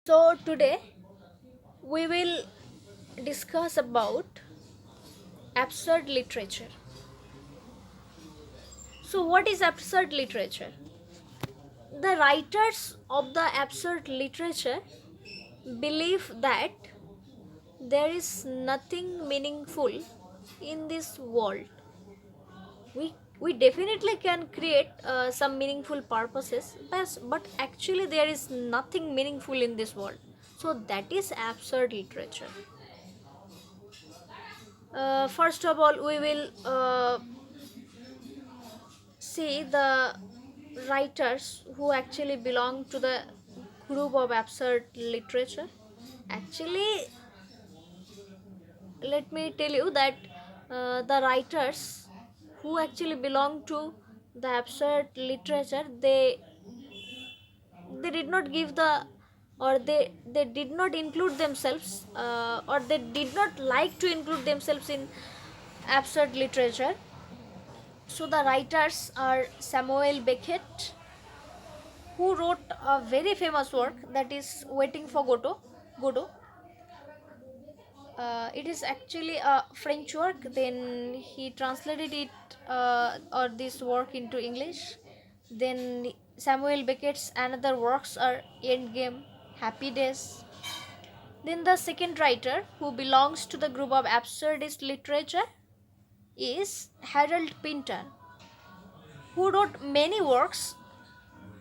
So today we will discuss about absurd literature. So what is absurd literature? The writers of the absurd literature believe that there is nothing meaningful in this world. We definitely can create some meaningful purposes, but actually there is nothing meaningful in this world. So that is absurd literature. First of all, we will see the writers who actually belong to the group of absurd literature. Actually, let me tell you that the writers who actually belong to the absurd literature, they did not give the, or they did not include themselves, or they did not like to include themselves in absurd literature. So the writers are Samuel Beckett, who wrote a very famous work, that is Waiting for Godot. It is actually a French work. Then he translated it, or this work, into English. Then Samuel Beckett's another works are Endgame, Happy Days. Then the second writer who belongs to the group of absurdist literature is Harold Pinter, who wrote many works.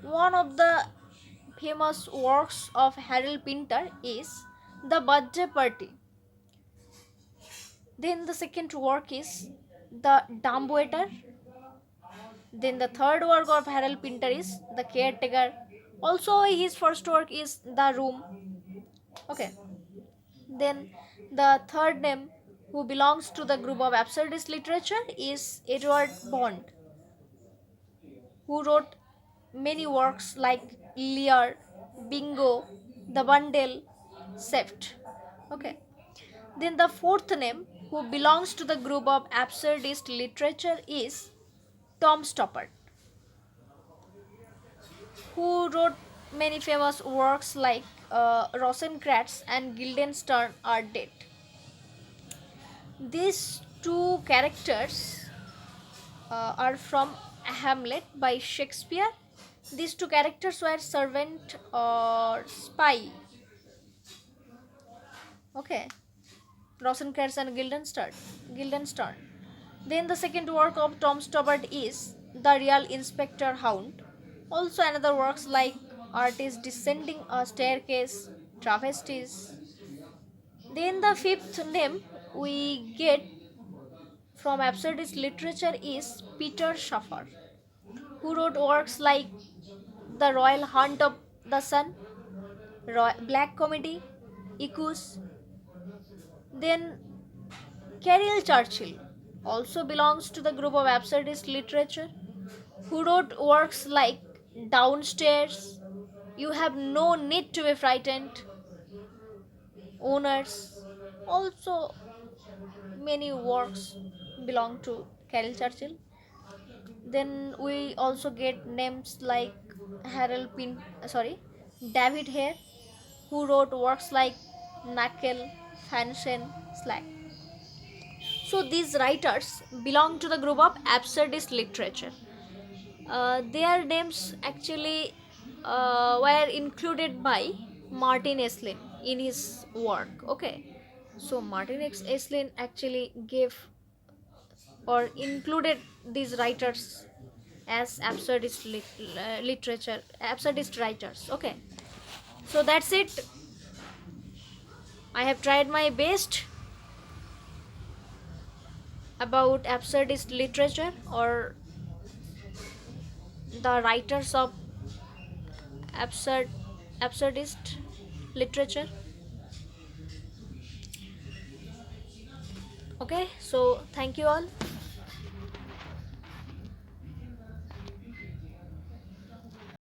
One of the famous works of Harold Pinter is The Birthday Party. Then the second work is The Dumbwaiter. Then the third work of Harold Pinter is The Caretaker. Also, his first work is The Room. Okay. Then the third name who belongs to the group of absurdist literature is Edward Bond, who wrote many works like Lear, Bingo, The Bundle, Seft. Okay. Then the fourth name who belongs to the group of absurdist literature is Tom Stoppard, who wrote many famous works like Rosencrantz and Guildenstern Are Dead. These two characters are from Hamlet by Shakespeare. These two characters were servant or spy. Okay, Rosencrantz and Guildenstern. Then the second work of Tom Stoppard is The Real Inspector Hound. Also another works like Artist Descending a Staircase, Travesties. Then the fifth name we get from absurdist literature is Peter Shaffer, who wrote works like The Royal Hunt of the Sun, Black Comedy, Equus. Then Caril Churchill also belongs to the group of absurdist literature, who wrote works like Downstairs, You Have No Need to Be Frightened, Owners. Also, many works belong to Caril Churchill. Then we also get names like David Hare, who wrote works like Knuckle, Fanchen, Slack. So these writers belong to the group of absurdist literature. Their names actually were included by Martin Esslin in his work. Okay, so Martin Esslin actually gave or included these writers as absurdist writers. Okay, so that's it. I have tried my best about absurdist literature, or the writers of absurd absurdist literature. Okay, so thank you all.